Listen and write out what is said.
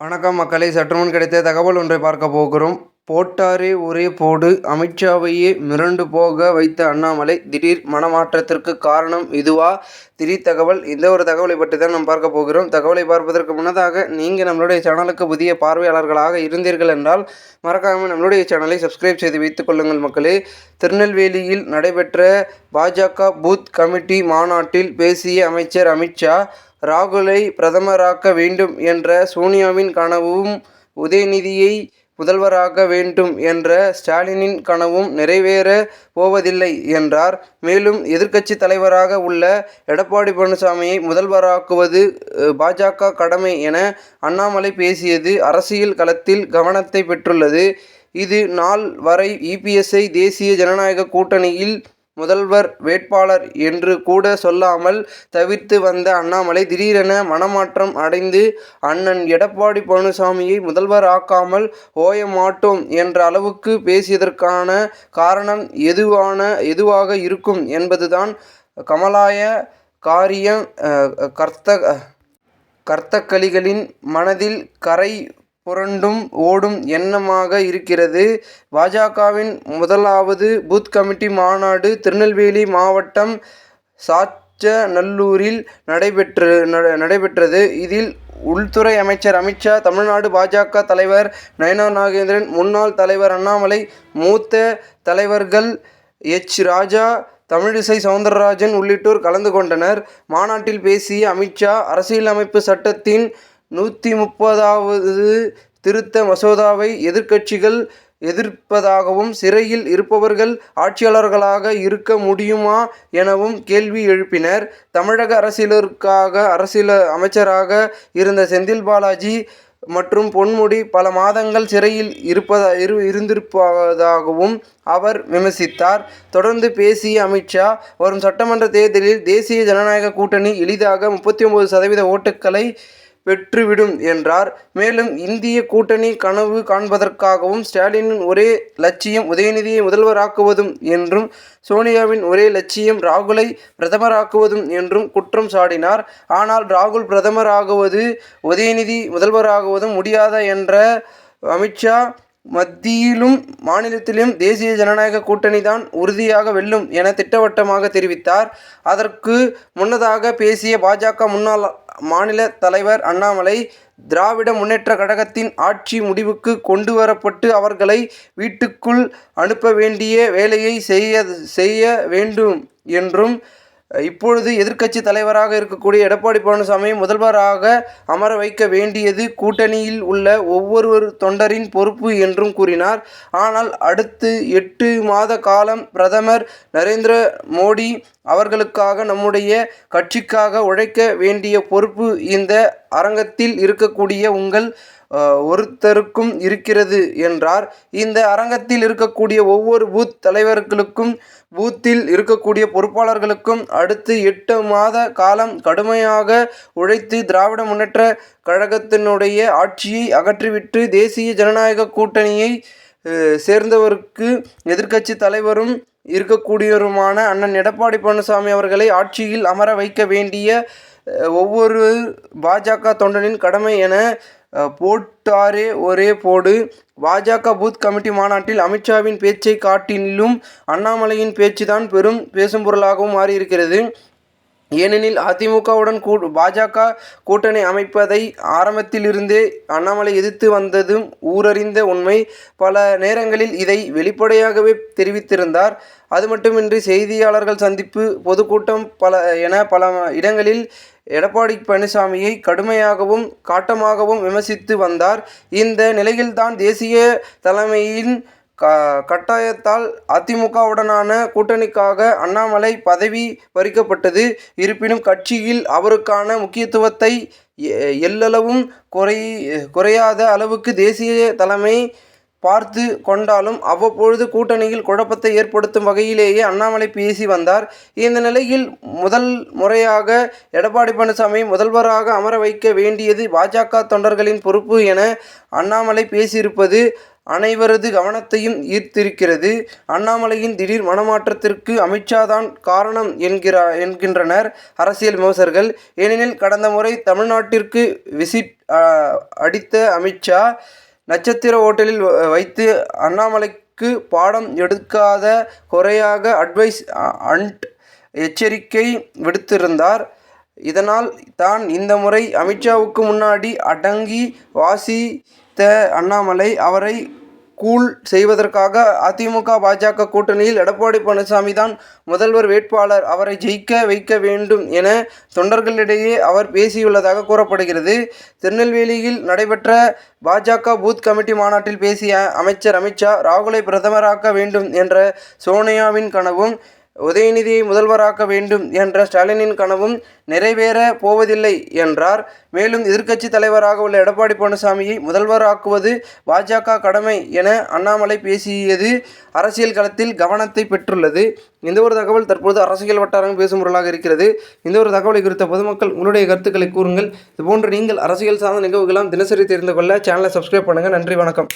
வணக்கம் மக்களே, சற்றுமுன் கிடைத்த தகவல் ஒன்றை பார்க்க போகிறோம். போட்டாரே ஒரே போடு, அமித்ஷாவையே மிரண்டு போக வைத்த அண்ணாமலை திடீர் மனமாற்றத்திற்கு காரணம் இதுவா? திடீர் தகவல். இந்த ஒரு தகவலை பற்றி தான் நாம் பார்க்க போகிறோம். தகவலை பார்ப்பதற்கு முன்னதாக நீங்கள் நம்மளுடைய சேனலுக்கு புதிய பார்வையாளர்களாக இருந்தீர்கள் என்றால் மறக்காமல் நம்மளுடைய சேனலை சப்ஸ்கிரைப் செய்து வைத்துக் கொள்ளுங்கள் மக்களே. திருநெல்வேலியில் நடைபெற்ற பாஜக பூத் கமிட்டி மாநாட்டில் பேசிய அமைச்சர் அமித்ஷா, ராகுலை பிரதமராக்க வேண்டும் என்ற சோனியாவின் கனவும், உதயநிதியை முதல்வராக்க வேண்டும் என்ற ஸ்டாலினின் கனவும் நிறைவேறப் போவதில்லை என்றார். மேலும் எதிர்க்கட்சி தலைவராக உள்ள எடப்பாடி பழனிசாமியை முதல்வராக்குவது பாஜக கடமை என அண்ணாமலை பேசியது அரசியல் களத்தில் கவனத்தை பெற்றுள்ளது. இது நாள் வரை இபிஎஸ்ஐ தேசிய ஜனநாயக கூட்டணியில் முதல்வர் வேட்பாளர் என்று கூட சொல்லாமல் தவிர்த்து வந்த அண்ணாமலை திடீரென மனமாற்றம் அடைந்து அண்ணன் எடப்பாடி பழனிசாமியை முதல்வர் ஆக்காமல் ஓய மாட்டோம் என்ற அளவுக்கு பேசியதற்கான காரணம் எதுவாக இருக்கும் என்பதுதான் கமலாய காரியம் கர்த்தகளிகளின் மனதில் கரை புரண்டும் ஓடும் எண்ணமாக இருக்கிறது. பாஜகவின் முதலாவது பூத் கமிட்டி மாநாடு திருநெல்வேலி மாவட்டம் சாச்சநல்லூரில் நடைபெற்றது. இதில் உள்துறை அமைச்சர் அமித்ஷா, தமிழ்நாடு பாஜக தலைவர் நயனா நாகேந்திரன், முன்னாள் தலைவர் அண்ணாமலை, மூத்த தலைவர்கள் ராஜா, தமிழிசை சவுந்தரராஜன் உள்ளிட்டோர் கலந்து கொண்டனர். மாநாட்டில் பேசிய அமித்ஷா, அரசியலமைப்பு சட்டத்தின் 130வது திருத்த மசோதாவை எதிர்க்கட்சிகள் எதிர்ப்பதாகவும், சிறையில் இருப்பவர்கள் ஆட்சியாளர்களாக இருக்க முடியுமா எனவும் கேள்வி எழுப்பினர். தமிழக அரசியல் அமைச்சராக இருந்த செந்தில் பாலாஜி மற்றும் பொன்முடி பல மாதங்கள் சிறையில் இருந்திருப்பதாகவும் அவர் விமர்சித்தார். தொடர்ந்து பேசிய அமித்ஷா, வரும் சட்டமன்ற தேர்தலில் தேசிய ஜனநாயக கூட்டணி எளிதாக 39% ஓட்டுக்களை பெற்றுவிடும் என்றார். மேலும் இந்திய கூட்டணி கனவு காண்பதற்காகவும் ஸ்டாலினின் ஒரே லட்சியம் உதயநிதியை முதல்வராக்குவதும் என்றும், சோனியாவின் ஒரே லட்சியம் ராகுலை பிரதமராக்குவதும் என்றும் குற்றம் சாட்டினார். ஆனால் ராகுல் பிரதமராகுவது, உதயநிதி முதல்வராகுவதும் முடியாதா என்ற அமித்ஷா, மத்தியிலும் மாநிலத்திலும் தேசிய ஜனநாயக கூட்டணி தான் உறுதியாக வெல்லும் என திட்டவட்டமாக தெரிவித்தார். அதற்கு முன்னதாக பேசிய பாஜக முன்னாள் மாநில தலைவர் அண்ணாமலை, திராவிட முன்னேற்ற கழகத்தின் ஆட்சி முடிவுக்கு கொண்டு வரப்பட்டு அவர்களை வீட்டுக்குள் அனுப்ப வேண்டிய வேலையை செய்ய வேண்டும் என்றும், இப்பொழுது எதிர்க்கட்சி தலைவராக இருக்கக்கூடிய எடப்பாடி பழனிசாமியை முதல்வராக அமர வைக்க வேண்டியது கூட்டணியில் உள்ள ஒவ்வொரு தொண்டரின் பொறுப்பு என்றும் கூறினார். ஆனால் அடுத்து 8 மாத காலம் பிரதமர் நரேந்திர மோடி அவர்களுக்காக, நம்முடைய கட்சிக்காக உழைக்க வேண்டிய பொறுப்பு இந்த அரங்கத்தில் இருக்கக்கூடிய உங்கள் ஒருத்தருக்கும் இருக்கிறது என்றார். இந்த அரங்கத்தில் இருக்கக்கூடிய ஒவ்வொரு பூத் தலைவர்களுக்கும், பூத்தில் இருக்கக்கூடிய பொறுப்பாளர்களுக்கும் அடுத்து 8 மாத காலம் கடுமையாக உழைத்து திராவிட முன்னேற்ற கழகத்தினுடைய ஆட்சியை அகற்றிவிட்டு தேசிய ஜனநாயக கூட்டணியை சேர்ந்தவருக்கு எதிர்க்கட்சி தலைவரும் இருக்கக்கூடியவருமான அண்ணன் எடப்பாடி பழனிசாமி அவர்களை ஆட்சியில் அமர வைக்க வேண்டிய ஒவ்வொரு பாஜக தொண்டனின் கடமை என போட்டாரே ஒரே போடு. பாஜக பூத் கமிட்டி மாநாட்டில் அமித்ஷாவின் பேச்சை காட்டிலும் அண்ணாமலையின் பேச்சுதான் பெரும் பேசும்பொருளாகவும் மாறியிருக்கிறது. ஏனெனில் அதிமுகவுடன் பாஜக கூட்டணி அமைப்பதை ஆரம்பத்திலிருந்தே அண்ணாமலை எதிர்த்து வந்ததும் ஊரறிந்த உண்மை. பல நேரங்களில் இதை வெளிப்படையாகவே தெரிவித்திருந்தார். அது மட்டுமின்றி செய்தியாளர்கள் சந்திப்பு, பொதுக்கூட்டம் பல இடங்களில் எடப்பாடி பழனிசாமியை கடுமையாகவும் காட்டமாகவும் விமர்சித்து வந்தார். இந்த நிலையில்தான் தேசிய தலைமையின் கட்டாயத்தால் அதிமுகவுடனான கூட்டணிக்காக அண்ணாமலை பதவி பறிக்கப்பட்டது. இருப்பினும் கட்சியில் அவருக்கான முக்கியத்துவத்தை எல்லளவும் குறையாத அளவுக்கு தேசிய தலைமை பார்த்து கொண்டாலும் அவ்வப்பொழுது கூட்டணியில் குழப்பத்தை ஏற்படுத்தும் வகையிலேயே அண்ணாமலை பேசி வந்தார். இந்த நிலையில் முதல் முறையாக எடப்பாடி பழனிசாமியை முதல்வராக அமர வைக்க வேண்டியது பாஜக தொண்டர்களின் பொறுப்பு என அண்ணாமலை பேசியிருப்பது அனைவரது கவனத்தையும் ஈர்த்திருக்கிறது. அண்ணாமலையின் திடீர் மனமாற்றத்திற்கு அமித்ஷா தான் காரணம் என்கின்றனர் அரசியல் விமர்சகர்கள். ஏனெனில் கடந்த முறை தமிழ்நாட்டிற்கு விசிட் அடித்த அமித்ஷா நட்சத்திர ஓட்டலில் வைத்து அண்ணாமலைக்கு பாடம் எடுக்காத குறையாக அட்வைஸ் அண்ட் எச்சரிக்கை விடுத்திருந்தார். இதனால் தான் இந்த முறை அமித்ஷாவுக்கு முன்னாடி அடங்கி வாசித்த அண்ணாமலை அவரை கூல் செய்வதற்காக அதிமுக பாஜக கூட்டணியில் எடப்பாடி பழனிசாமி தான் முதல்வர் வேட்பாளர், அவரை ஜெயிக்க வைக்க வேண்டும் என தொண்டர்களிடையே அவர் பேசியுள்ளதாக கூறப்படுகிறது. திருநெல்வேலியில் நடைபெற்ற பாஜக பூத் கமிட்டி மாநாட்டில் பேசிய அமைச்சர் அமித்ஷா ராகுலை பிரதமராக்க வேண்டும் என்ற சோனியாவின் கனவும் உதயநிதியை முதல்வராக்க வேண்டும் என்ற ஸ்டாலினின் கனவும் நிறைவேற போவதில்லை என்றார். மேலும் எதிர்க்கட்சி தலைவராக உள்ள எடப்பாடி பழனிசாமியை முதல்வராக்குவது பாஜக கடமை என அண்ணாமலை பேசியது அரசியல் களத்தில் கவனத்தை பெற்றுள்ளது. இந்த ஒரு தகவல் தற்போது அரசியல் வட்டாரங்கள் பேசும் பொருளாக இருக்கிறது. இந்த ஒரு தகவலை குறித்த பொதுமக்கள் உங்களுடைய கருத்துக்களை கூறுங்கள். இதுபோன்று நீங்கள் அரசியல் சார்ந்த நிகழ்வுகளாம் தினசரி தெரிந்து கொள்ள சேனலை சப்ஸ்கிரைப் பண்ணுங்கள். நன்றி, வணக்கம்.